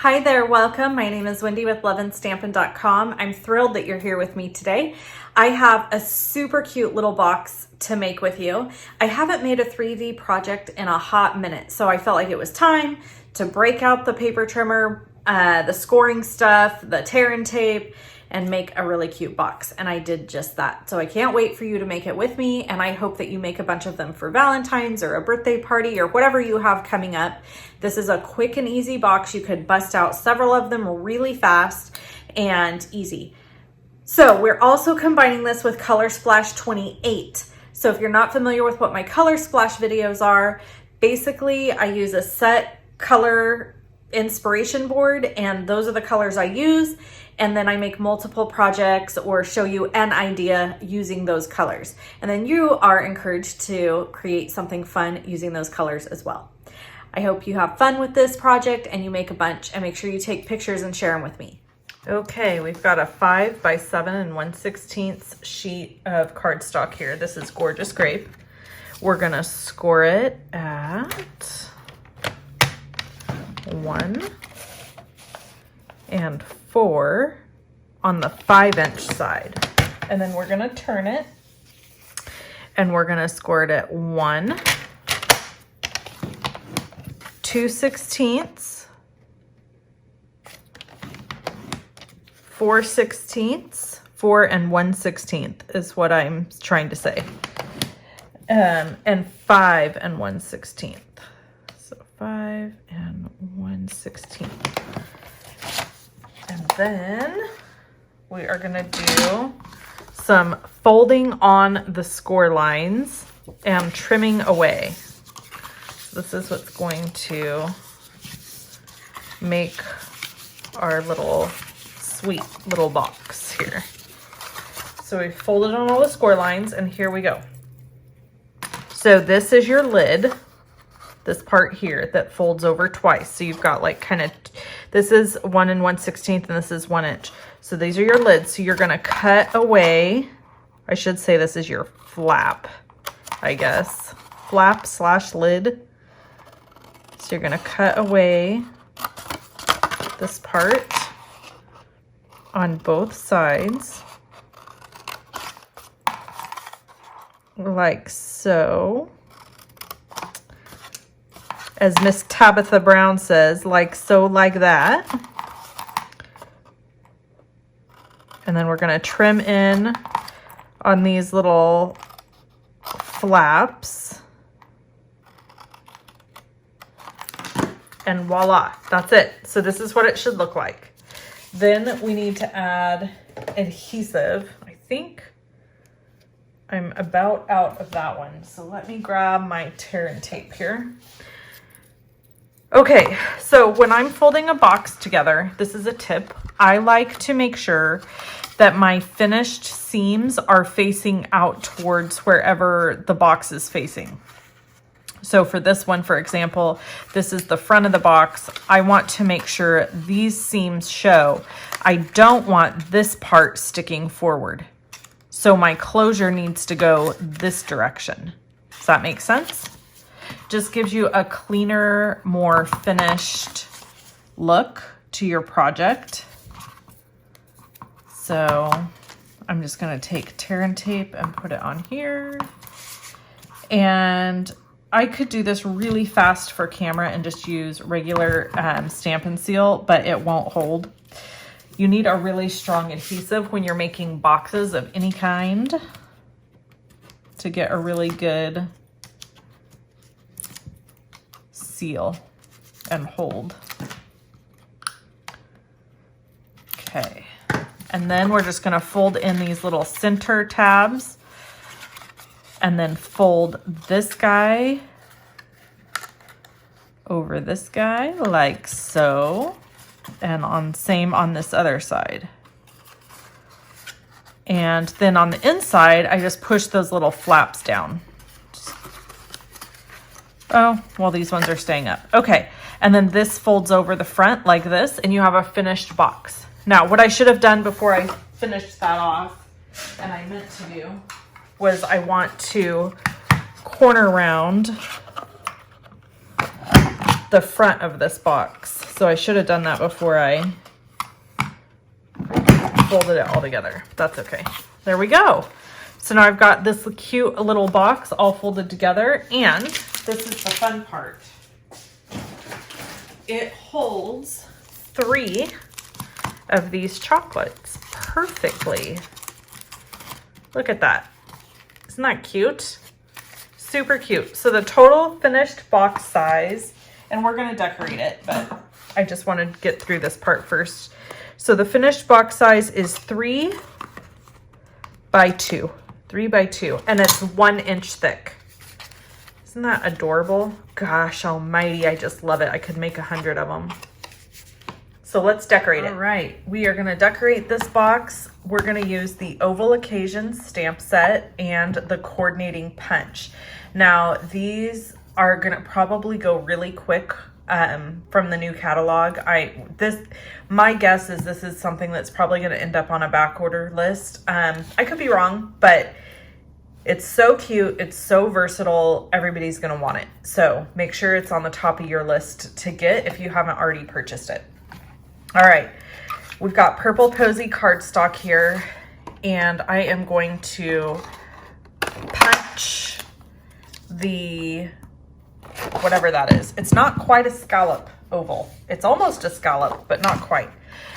Hi there, welcome. My name is Wendy with loveandstampin.com. I'm thrilled that you're here with me today. I have a super cute little box to make with you. I haven't made a 3D project in a hot minute, so I felt like it was time to break out the paper trimmer, the scoring stuff, the tear and tape, and make a really cute box. And I did just that. So I can't wait for you to make it with me. And I hope that you make a bunch of them for Valentine's or a birthday party or whatever you have coming up. This is a quick and easy box. You could bust out several of them really fast and easy. So we're also combining this with Color Splash 28. So if you're not familiar with what my Color Splash videos are, basically I use a set color inspiration board and those are the colors I use. And then I make multiple projects or show you an idea using those colors. And then you are encouraged to create something fun using those colors as well. I hope you have fun with this project and you make a bunch, and make sure you take pictures and share them with me. Okay, we've got a 5 by 7 1/16 sheet of cardstock here. This is Gorgeous Grape. We're gonna score it at 1 and 4 on the 5-inch side. And then we're gonna turn it and we're gonna score it at 1, 2/16, 4/16, 4 and 1/16 is what I'm trying to say. And 5 and 1/16. So 5 and 1/16. And then we are gonna do some folding on the score lines and trimming away. So this is what's going to make our little sweet little box here. So we folded on all the score lines and here we go. So this is your lid, this part here that folds over twice. So you've got like kind of, this is 1 and 1/16 and this is 1 inch. So these are your lids. So you're gonna cut away, I should say this is your flap, I guess. Flap / lid. So you're gonna cut away this part on both sides. Like so. As Miss Tabitha Brown says, like so, like that. And then we're gonna trim in on these little flaps. And voila, that's it. So this is what it should look like. Then we need to add adhesive. I think I'm about out of that one. So let me grab my tear and tape here. Okay, so when I'm folding a box together, this is a tip. I like to make sure that my finished seams are facing out towards wherever the box is facing. So for this one, for example, this is the front of the box. I want to make sure these seams show. I don't want this part sticking forward. So my closure needs to go this direction. Does that make sense? Just gives you a cleaner, more finished look to your project. So I'm just gonna take tear and tape and put it on here. And I could do this really fast for camera and just use regular Stampin' Seal, but it won't hold. You need a really strong adhesive when you're making boxes of any kind to get a really good seal and hold. Okay, and then we're just gonna fold in these little center tabs and then fold this guy over this guy like so, and same on this other side. And then on the inside, I just push those little flaps down. Oh, well, these ones are staying up. Okay, and then this folds over the front like this, and you have a finished box. Now, what I should have done before I finished that off, and I meant to do, was I want to corner round the front of this box. So I should have done that before I folded it all together. That's okay. There we go. So now I've got this cute little box all folded together, and this is the fun part. It holds 3 of these chocolates perfectly. Look at that. Isn't that cute? Super cute. So the total finished box size, and we're going to decorate it, but I just want to get through this part first. So the finished box size is 3 by 2. 3 by 2, and it's 1 inch thick. Isn't that adorable? Gosh almighty, I just love it. I could make 100 of them. So let's decorate it. All right, we are gonna decorate this box. We're gonna use the Oval Occasions stamp set and the coordinating punch. Now, these are gonna probably go really quick from the new catalog. My guess is this is something that's probably going to end up on a back order list. I could be wrong, but it's so cute. It's so versatile. Everybody's going to want it. So make sure it's on the top of your list to get if you haven't already purchased it. All right. We've got Purple Posy cardstock here, and I am going to punch the whatever that is. It's not quite a scallop oval. It's almost a scallop, but not quite.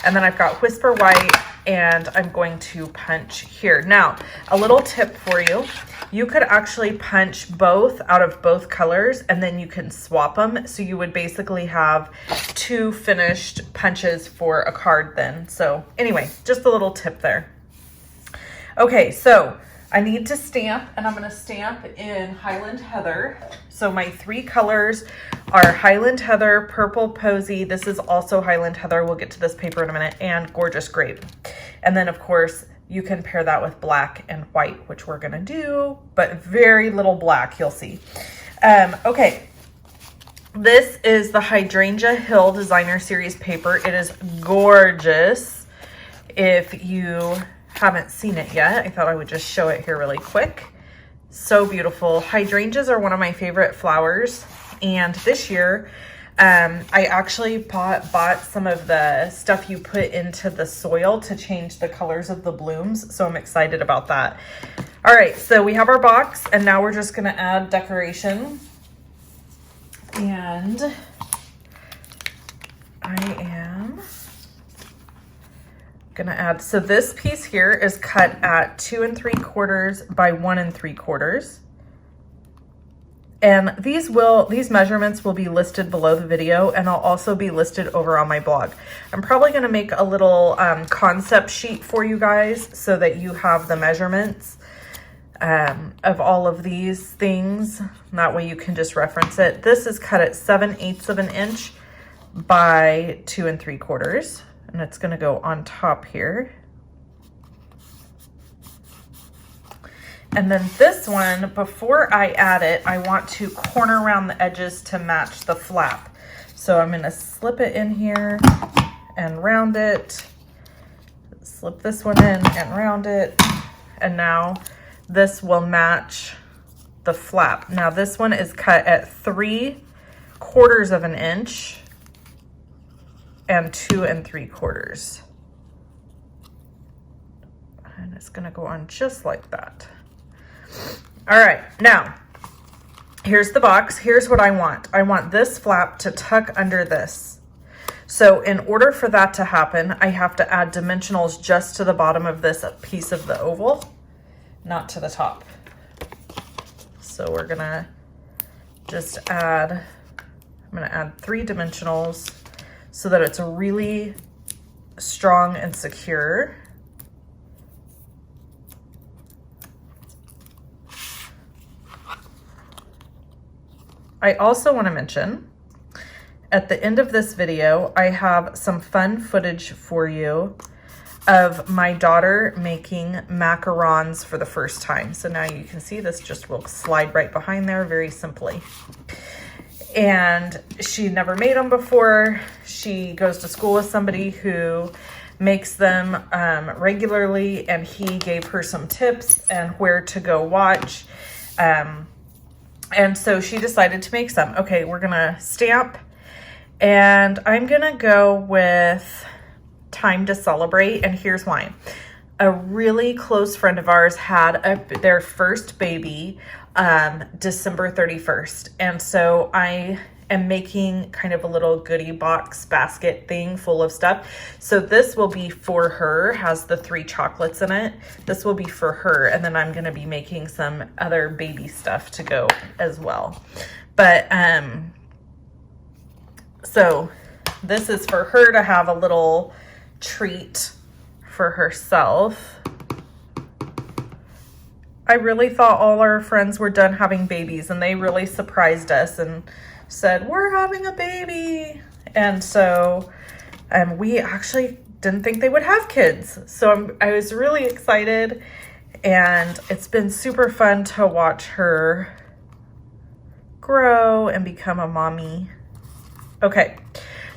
And then I've got Whisper White, and I'm going to punch here. Now, a little tip for you. You could actually punch both out of both colors, and then you can swap them. So you would basically have 2 finished punches for a card then. So anyway, just a little tip there. Okay, so I need to stamp, and I'm going to stamp in Highland Heather. So my 3 colors are Highland Heather, Purple Posy. This is also Highland Heather. We'll get to this paper in a minute, and Gorgeous Grape. And then, of course, you can pair that with black and white, which we're going to do, but very little black, you'll see. Okay, this is the Hydrangea Hill Designer Series paper. It is gorgeous. If you haven't seen it yet, I thought I would just show it here really quick. So beautiful. Hydrangeas are one of my favorite flowers, and this year I actually bought some of the stuff you put into the soil to change the colors of the blooms, so I'm excited about that. All right, so we have our box, and now we're just gonna add decoration. And I am gonna add, so this piece here is cut at 2 3/4 by 1 3/4. And these measurements will be listed below the video, and I'll also be listed over on my blog. I'm probably gonna make a little concept sheet for you guys so that you have the measurements of all of these things. That way you can just reference it. This is cut at 7/8 of an inch by 2 3/4. And it's gonna go on top here. And then this one, before I add it, I want to corner around the edges to match the flap. So I'm gonna slip it in here and round it. Slip this one in and round it. And now this will match the flap. Now this one is cut at 3/4 of an inch and 2 3/4. And it's gonna go on just like that. All right, now, here's the box. Here's what I want. I want this flap to tuck under this. So in order for that to happen, I have to add dimensionals just to the bottom of this piece of the oval, not to the top. So we're gonna just add, I'm gonna add 3 dimensionals so that it's really strong and secure. I also want to mention, at the end of this video, I have some fun footage for you of my daughter making macarons for the first time. So now you can see this just will slide right behind there very simply. And she never made them before. She goes to school with somebody who makes them regularly, and he gave her some tips and where to go watch. And so she decided to make some. Okay, we're gonna stamp And I'm gonna go with Time to Celebrate, and here's why. A really close friend of ours had their first baby December 31st. And so I am making kind of a little goodie box basket thing full of stuff. So this will be for her, has the 3 chocolates in it. This will be for her. And then I'm gonna be making some other baby stuff to go as well. But so this is for her to have a little treat for herself. I really thought all our friends were done having babies, and they really surprised us and said, we're having a baby. And so we actually didn't think they would have kids. So I was really excited, and it's been super fun to watch her grow and become a mommy. Okay,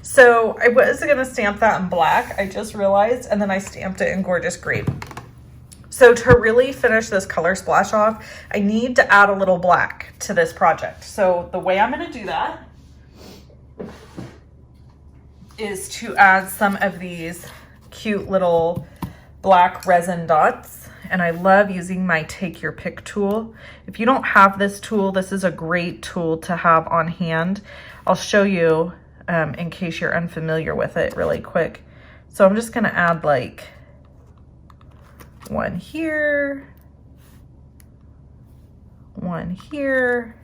so I was gonna stamp that in black, I just realized, and then I stamped it in Gorgeous Grape. So to really finish this color splash off, I need to add a little black to this project. So the way I'm gonna do that is to add some of these cute little black resin dots. And I love using my Take Your Pick tool. If you don't have this tool, this is a great tool to have on hand. I'll show you in case you're unfamiliar with it really quick. So I'm just gonna add like one here, one here,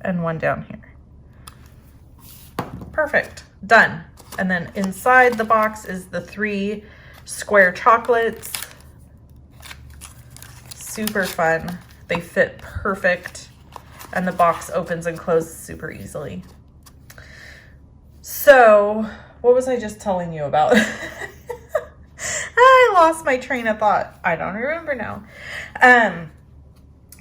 and one down here. Perfect, done. And then inside the box is the 3 square chocolates. Super fun. They fit perfect, and the box opens and closes super easily. So, what was I just telling you about? I lost my train of thought. I don't remember now.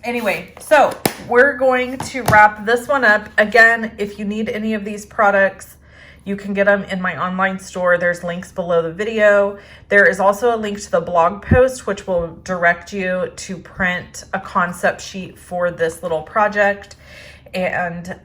Anyway, so we're going to wrap this one up. Again, if you need any of these products, you can get them in my online store. There's links below the video. There is also a link to the blog post, which will direct you to print a concept sheet for this little project. And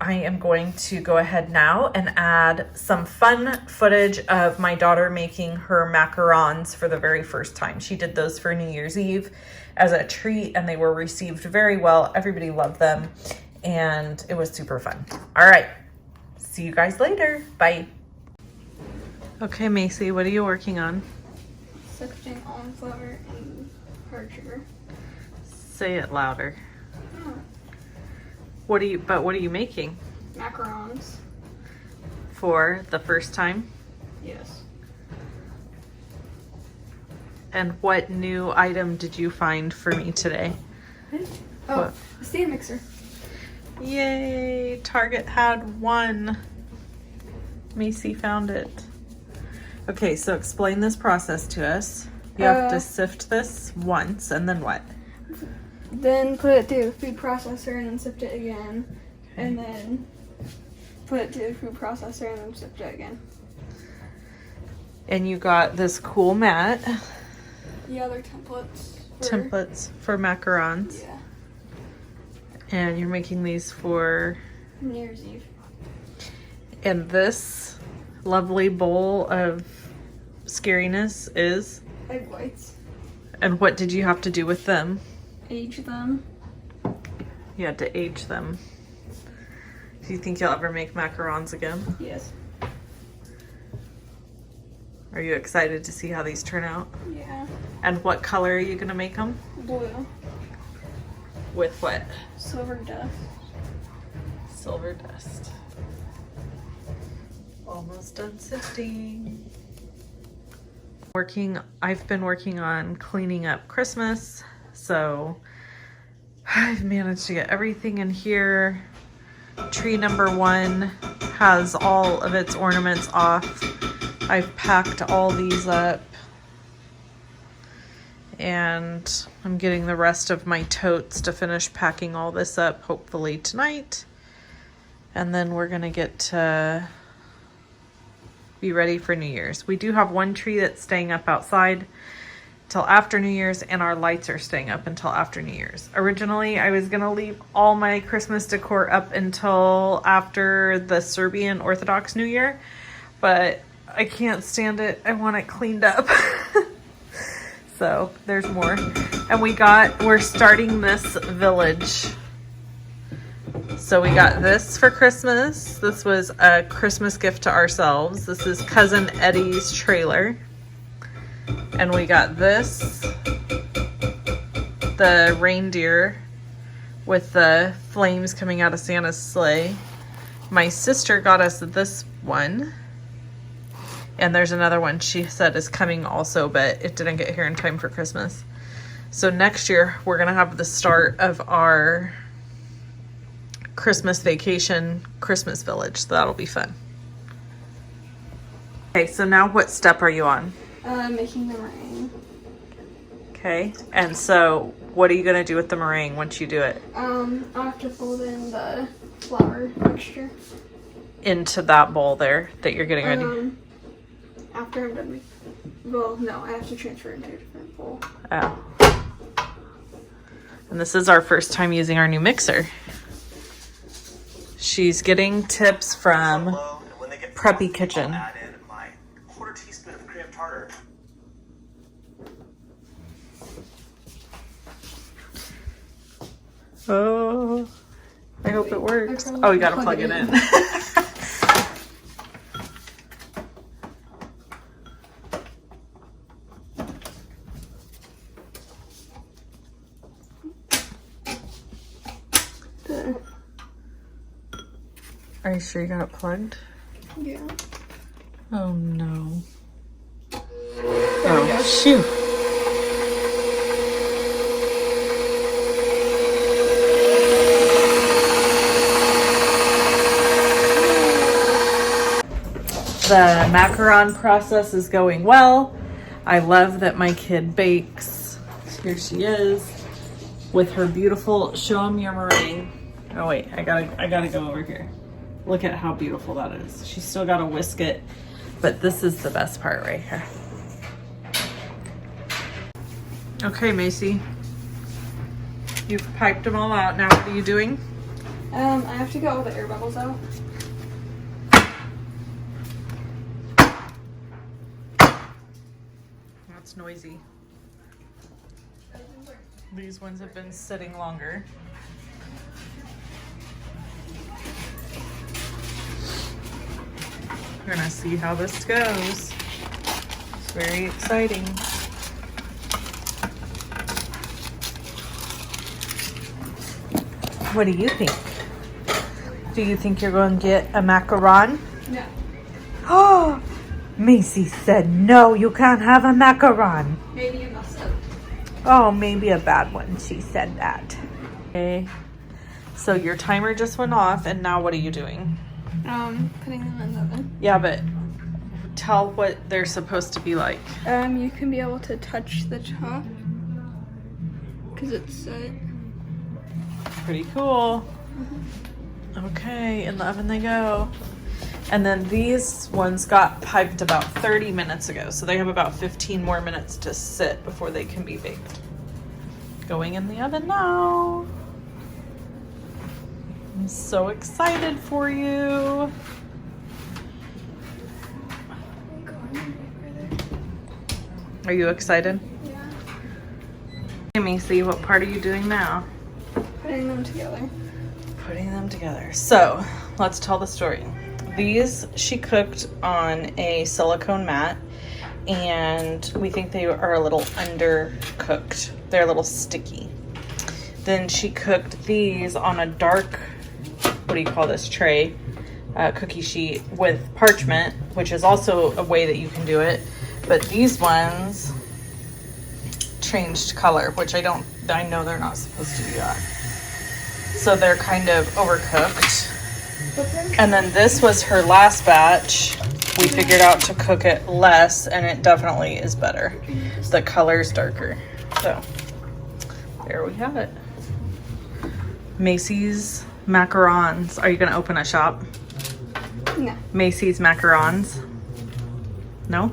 I am going to go ahead now and add some fun footage of my daughter making her macarons for the very first time. She did those for New Year's Eve as a treat, and they were received very well. Everybody loved them, and it was super fun. All right. See you guys later. Bye. Okay, Macie, what are you working on? Sifting almond flour and hard sugar. Say it louder. Oh. What are you making? Macarons. For the first time? Yes. And what new item did you find for me today? Oh, what? a stand mixer. Yay! Target had one. Macie found it. Okay, so explain this process to us. You have to sift this once, and then what? Then put it through the food processor and then sift it again. Okay. And then put it through the food processor and then sift it again. And you got this cool mat. Yeah, they're templates. Templates for macarons. Yeah. And you're making these for New Year's Eve. And this lovely bowl of scariness is? Egg whites. And what did you have to do with them? Age them. You had to age them. Do you think you'll ever make macarons again? Yes. Are you excited to see how these turn out? Yeah. And what color are you gonna make them? Blue. With what? Silver dust. Silver dust. Almost done sifting. I've been working on cleaning up Christmas, so I've managed to get everything in here. Tree number 1 has all of its ornaments off. I've packed all these up, and I'm getting the rest of my totes to finish packing all this up, hopefully tonight. And then we're gonna get to be ready for New Year's. We do have one tree that's staying up outside, till after New Year's, and our lights are staying up until after New Year's. Originally, I was gonna leave all my Christmas decor up until after the Serbian Orthodox New Year, but I can't stand it. I want it cleaned up. So there's more. And we're starting this village. So we got this for Christmas. This was a Christmas gift to ourselves. This is Cousin Eddie's trailer. And we got this, the reindeer with the flames coming out of Santa's sleigh. My sister got us this one. And there's another one she said is coming also, but it didn't get here in time for Christmas. So next year we're gonna have the start of our Christmas vacation, Christmas village. So that'll be fun. Okay, so now what step are you on? Making the meringue. Okay, and so what are you gonna do with the meringue once you do it? I'll have to fold in the flour mixture. Into that bowl there that you're getting ready? After I'm done well, no, I have to transfer into a different bowl. Oh. And this is our first time using our new mixer. She's getting tips from Preppy Kitchen. Add in my quarter teaspoon of cream tartar. Oh, I hope it works. Oh, you gotta plug it in. Are you sure you got it plugged? Yeah. Oh no. Oh shoot. The macaron process is going well. I love that my kid bakes. Here she is with her beautiful show 'em your meringue. Oh wait, I gotta go over here. Look at how beautiful that is. She's still got to whisk it, but this is the best part right here. Okay, Macie. You've piped them all out. Now what are you doing? I have to get all the air bubbles out. That's noisy. These ones have been sitting longer. We're gonna see how this goes. It's very exciting. What do you think? Do you think you're going to get a macaron? No. Oh, Macie said no, you can't have a macaron. Maybe a mess up. Oh, maybe a bad one. She said that. Okay. So your timer just went off, and now what are you doing? Putting them in the oven. Yeah, but tell what they're supposed to be like. You can be able to touch the top because it's set. Pretty cool. Okay, in the oven they go. And then these ones got piped about 30 minutes ago, so they have about 15 more minutes to sit before they can be baked. Going in the oven now. I'm so excited for you. Are you excited? Yeah. Hey, Macie, what part are you doing now? Putting them together. Putting them together. So, let's tell the story. These she cooked on a silicone mat, and we think they are a little undercooked. They're a little sticky. Then she cooked these on a dark, what do you call this, tray, cookie sheet with parchment, which is also a way that you can do it. But these ones changed color, which I know they're not supposed to do that. So they're kind of overcooked. And then this was her last batch. We figured out to cook it less, and it definitely is better. The color's darker. So there we have it. Macie's Macarons. Are you gonna open a shop? No. Macie's Macarons. No?